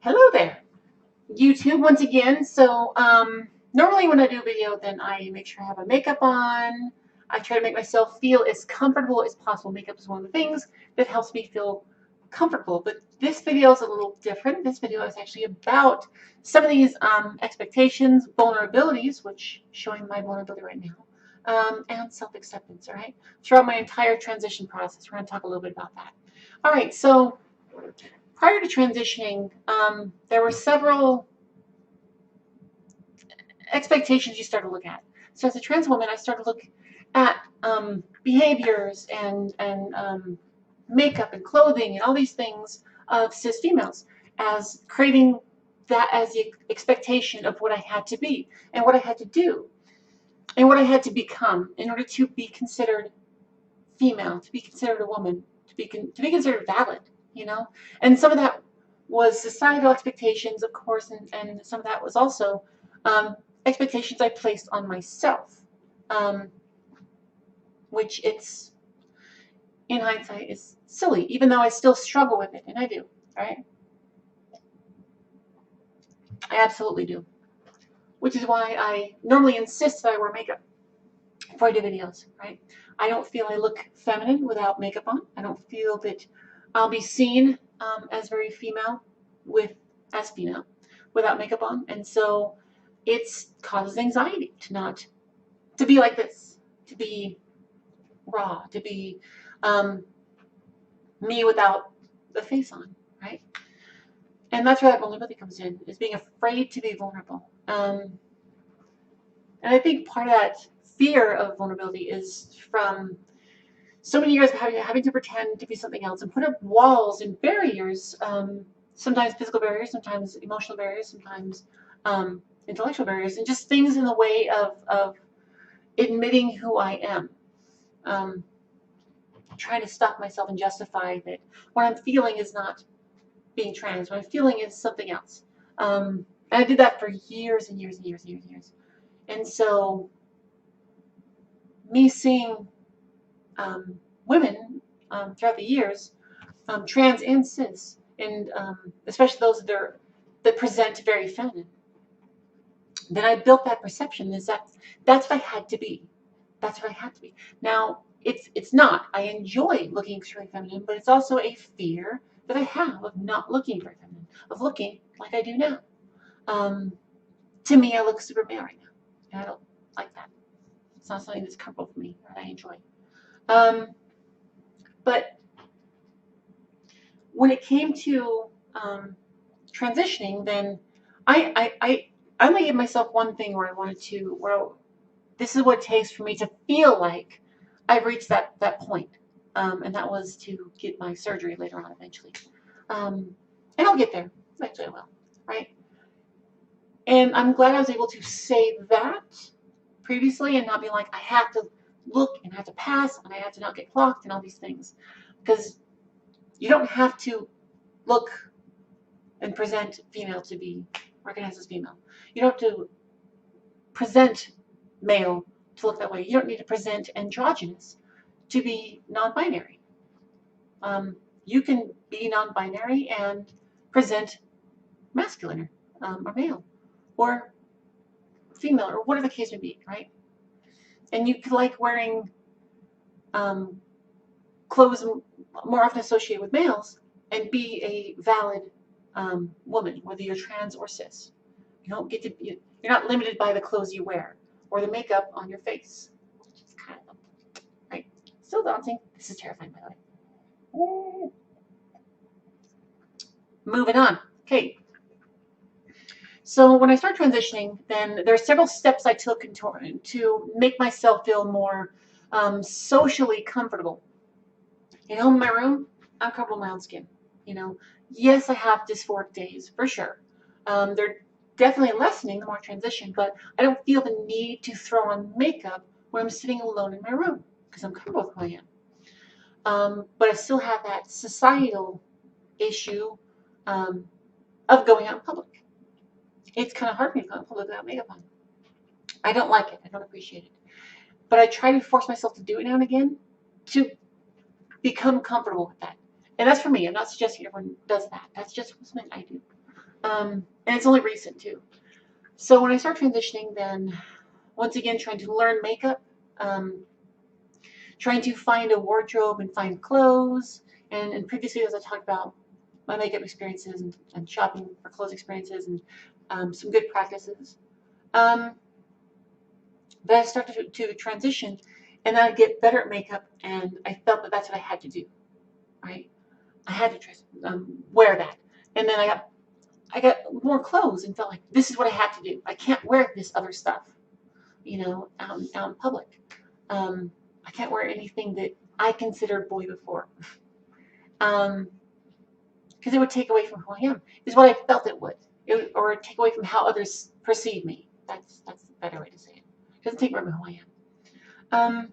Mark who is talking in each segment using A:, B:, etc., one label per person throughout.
A: Hello there, YouTube once again. So normally when I do a video, then I make sure I have my makeup on. I try to make myself feel as comfortable as possible. Makeup is one of the things that helps me feel comfortable. But this video is a little different. This video is actually about some of these expectations, vulnerabilities, which showing my vulnerability right now, and self-acceptance. All right, throughout my entire transition process, we're going to talk a little bit about that. All right, so prior to transitioning, there were several expectations you start to look at. So as a trans woman, I started to look at behaviors and makeup and clothing and all these things of cis females as creating that as the expectation of what I had to be and what I had to do and what I had to become in order to be considered female, to be considered a woman, to be considered valid, you know. And some of that was societal expectations, of course, and some of that was also expectations I placed on myself, which it's in hindsight is silly, even though I still struggle with it, and I do, right? I absolutely do, which is why I normally insist that I wear makeup before I do videos, right? I don't feel I look feminine without makeup on. I don't feel that I'll be seen as very female as female without makeup on, and so it causes anxiety to be like this, to be raw, to be me without the face on, right? And that's where that vulnerability comes in, is being afraid to be vulnerable. And I think part of that fear of vulnerability is from so many years of having to pretend to be something else and put up walls and barriers, sometimes physical barriers, sometimes emotional barriers, sometimes intellectual barriers, and just things in the way of admitting who I am. Trying to stop myself and justify that what I'm feeling is not being trans. What I'm feeling is something else. And I did that for years and years and years and years and years. And so me seeing women throughout the years, trans and cis, and especially those that present very feminine, then I built that perception is that's what I had to be. That's what I had to be. Now, it's not. I enjoy looking extremely feminine, but it's also a fear that I have of not looking very feminine, of looking like I do now. To me, I look super male right now, and I don't like that. It's not something that's comfortable for me that I enjoy. But when it came to transitioning, then I only gave myself one thing where I wanted to, this is what it takes for me to feel like I've reached that point. And that was to get my surgery later on eventually. And I'll get there. Eventually I will, right? And I'm glad I was able to say that previously and not be like, I have to look and I have to pass and I have to not get clocked and all these things. Because you don't have to look and present female to be recognized as female. You don't have to present male to look that way. You don't need to present androgynous to be non-binary. You can be non-binary and present masculine or male or female or whatever the case may be, right? And you could like wearing clothes more often associated with males and be a valid woman, whether you're trans or cis. You don't get to be, you're not limited by the clothes you wear or the makeup on your face. It's kind of, right? Still daunting. This is terrifying, by the way. Ooh. Moving on. Okay. So when I started transitioning, then there are several steps I took to make myself feel more socially comfortable. You know, in my room, I'm comfortable in my own skin. You know, yes, I have dysphoric days for sure. They're definitely lessening the more I transition, but I don't feel the need to throw on makeup when I'm sitting alone in my room because I'm comfortable with who I am. But I still have that societal issue of going out in public. It's kind of hard for me to go out in public without makeup on. I don't like it. I don't appreciate it. But I try to force myself to do it now and again to become comfortable with that. And that's for me. I'm not suggesting everyone does that. That's just something I do. And it's only recent too. So when I start transitioning, then once again trying to learn makeup, trying to find a wardrobe and find clothes. And in previous videos, I talked about my makeup experiences and shopping for clothes experiences and some good practices. But I started to transition, and then I'd get better at makeup, and I felt that that's what I had to do, right? I had to wear that, and then I got more clothes and felt like this is what I have to do. I can't wear this other stuff, out in public. I can't wear anything that I considered boy before, because it would take away from who I am. Is what I felt it would, or take away from how others perceive me. That's a better way to say it. It doesn't take away from who I am.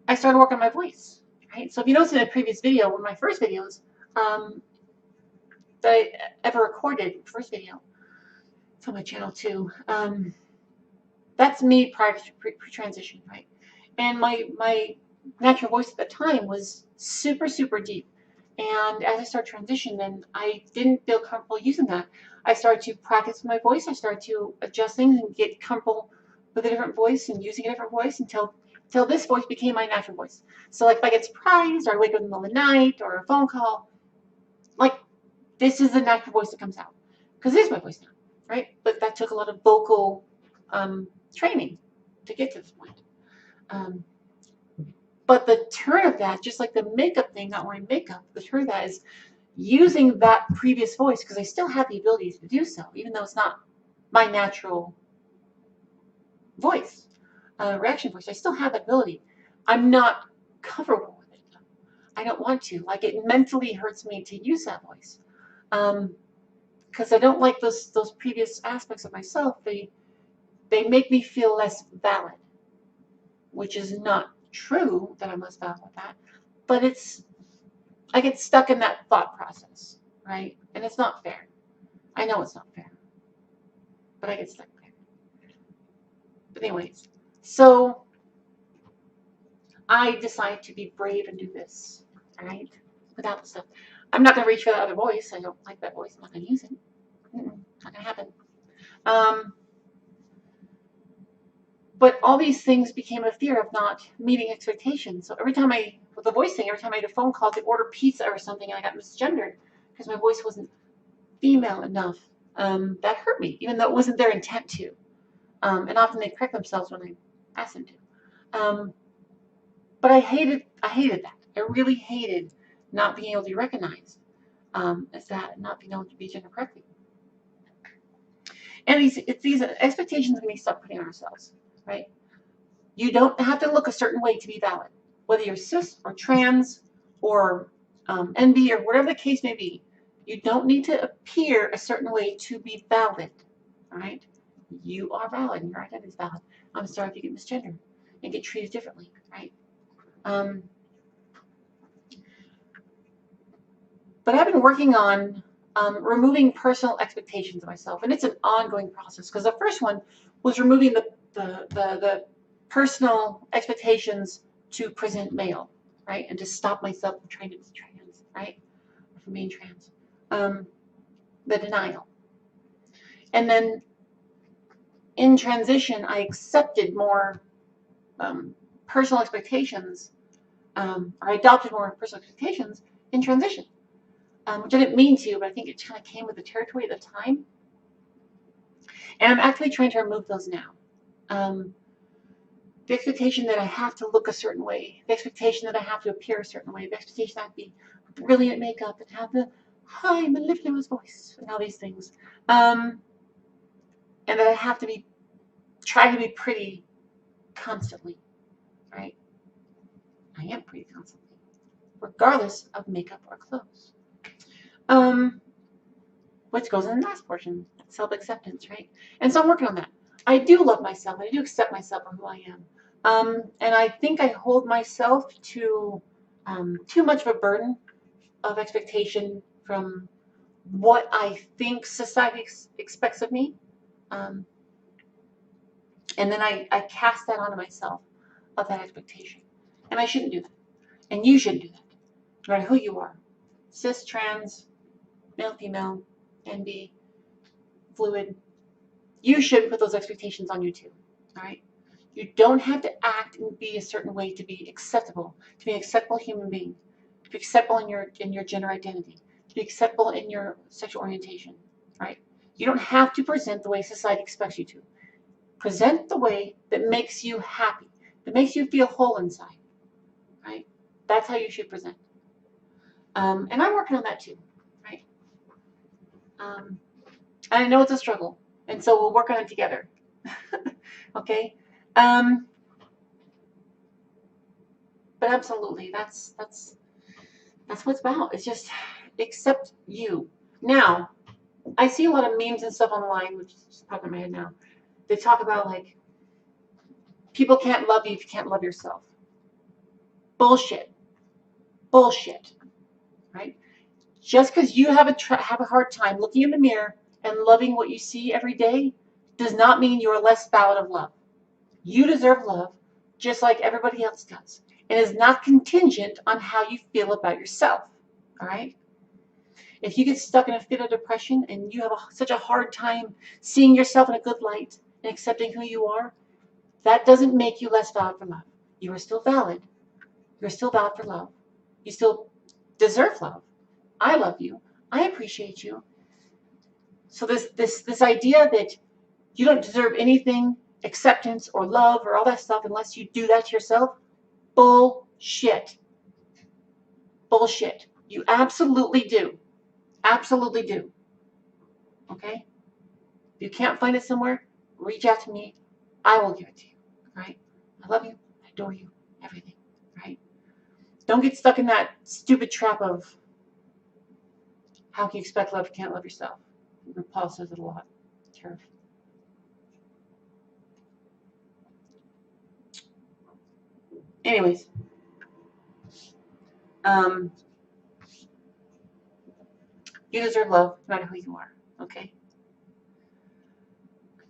A: I started working on my voice, right? So if you notice in a previous video, one of my first videos that I ever recorded, first video, it's on my channel too. That's me prior to pre-transition, right? And my natural voice at the time was super, super deep. And as I started transition, then I didn't feel comfortable using that. I started to practice my voice. I started to adjust things and get comfortable with a different voice and using a different voice until this voice became my natural voice. So like if I get surprised or I wake up in the middle of the night or a phone call, like this is the natural voice that comes out. Because it is my voice now, right? But that took a lot of vocal training to get to this point. But the turn of that, just like the makeup thing, not wearing makeup, the turn of that is using that previous voice, because I still have the ability to do so, even though it's not my natural voice, reaction voice. I still have that ability. I'm not comfortable with it. I don't want to. Like, it mentally hurts me to use that voice, because I don't like those previous aspects of myself. They make me feel less valid, which is not true that I'm less valid with that, but I get stuck in that thought process, right? And it's not fair. I know it's not fair, but I get stuck there. But anyways, so I decide to be brave and do this, all right? Without the stuff. I'm not going to reach for that other voice. I don't like that voice. I'm not going to use it. Not going to happen. But all these things became a fear of not meeting expectations. So every time with the voice thing, every time I had a phone call to order pizza or something and I got misgendered because my voice wasn't female enough, that hurt me, even though it wasn't their intent to. And often they correct themselves when I ask them to. But I hated that. I really hated not being able to be recognized as that, not being able to be gender correctly. And it's these expectations we need to stop putting on ourselves, right? You don't have to look a certain way to be valid, whether you're cis or trans or NB or whatever the case may be. You don't need to appear a certain way to be valid, all right? You are valid, and your identity is valid. I'm sorry if you get misgendered and get treated differently, right? But I've been working on removing personal expectations of myself, and it's an ongoing process, because the first one was removing the personal expectations to present male, right, and to stop myself from trying to be trans, right, from being trans, the denial. And then in transition, I accepted more personal expectations, or I adopted more personal expectations in transition. Which I didn't mean to, but I think it kind of came with the territory at the time. And I'm actually trying to remove those now. The expectation that I have to look a certain way, the expectation that I have to appear a certain way, the expectation that I have to be brilliant makeup and have the high mellifluous voice and all these things. And that I have to try to be pretty constantly, right? I am pretty constantly, regardless of makeup or clothes. Which goes in the last portion, self-acceptance, right? And so I'm working on that. I do love myself. I do accept myself for who I am. And I think I hold myself to too much of a burden of expectation from what I think society expects of me. And then I cast that onto myself, of that expectation. And I shouldn't do that. And you shouldn't do that, no matter who you are. Cis, trans, male, female, NB, fluid. You should put those expectations on you too. All right. You don't have to act and be a certain way to be acceptable, to be an acceptable human being, to be acceptable in your gender identity, to be acceptable in your sexual orientation. Right? You don't have to present the way society expects you to. Present the way that makes you happy, that makes you feel whole inside. Right? That's how you should present. And I'm working on that too. Right? And I know it's a struggle, and so we'll work on it together. Okay. But absolutely, that's what it's about. It's just accept you. Now, I see a lot of memes and stuff online, which is just popping in my head now. They talk about like people can't love you if you can't love yourself. Bullshit. Bullshit. Right? Just because you have a hard time looking in the mirror and loving what you see every day does not mean you are less valid of love. You deserve love just like everybody else does. It is not contingent on how you feel about yourself. All right? If you get stuck in a fit of depression and you have such a hard time seeing yourself in a good light and accepting who you are, that doesn't make you less valid for love. You are still valid. You're still valid for love. You still deserve love. I love you. I appreciate you. So this idea that you don't deserve anything, acceptance or love or all that stuff unless you do that to yourself, bullshit. Bullshit. You absolutely do. Absolutely do. Okay? If you can't find it somewhere, reach out to me. I will give it to you. Right? I love you. I adore you. Everything. Right? Don't get stuck in that stupid trap of how can you expect love if you can't love yourself. Paul says it a lot. Sure. Anyways, you deserve love no matter who you are. Okay?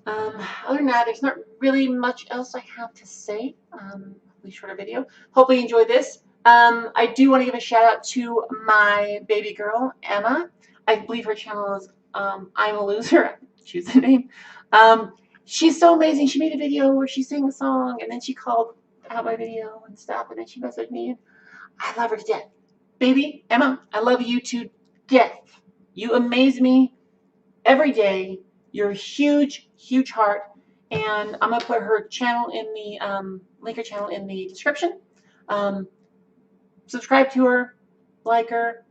A: Other than that, there's not really much else I have to say. Hopefully shorter video. Hopefully you enjoyed this. I do want to give a shout out to my baby girl, Emma. I believe her channel is I'm a Loser. Choose the name. She's so amazing. She made a video where she sang a song and then she called out my video and stuff and then she messaged me. And I love her to death. Baby, Emma, I love you to death. You amaze me every day. You're a huge, huge heart. And I'm going to put her channel in the, link her channel in the description. Subscribe to her, like her,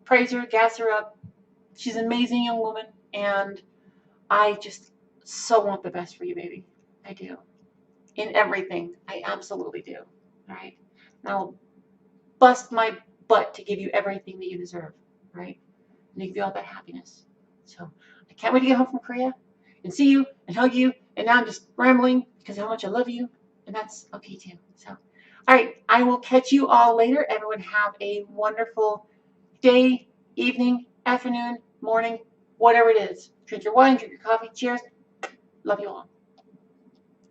A: praise her, gas her up. She's an amazing young woman. And I just so want the best for you, baby. I do. In everything. I absolutely do. All right? And I'll bust my butt to give you everything that you deserve. Right? And give you all that happiness. So I can't wait to get home from Korea and see you and hug you. And now I'm just rambling because of how much I love you. And that's okay too. So, all right. I will catch you all later. Everyone have a wonderful day, evening, afternoon, morning, whatever it is. Drink your wine, drink your coffee. Cheers. Love you all.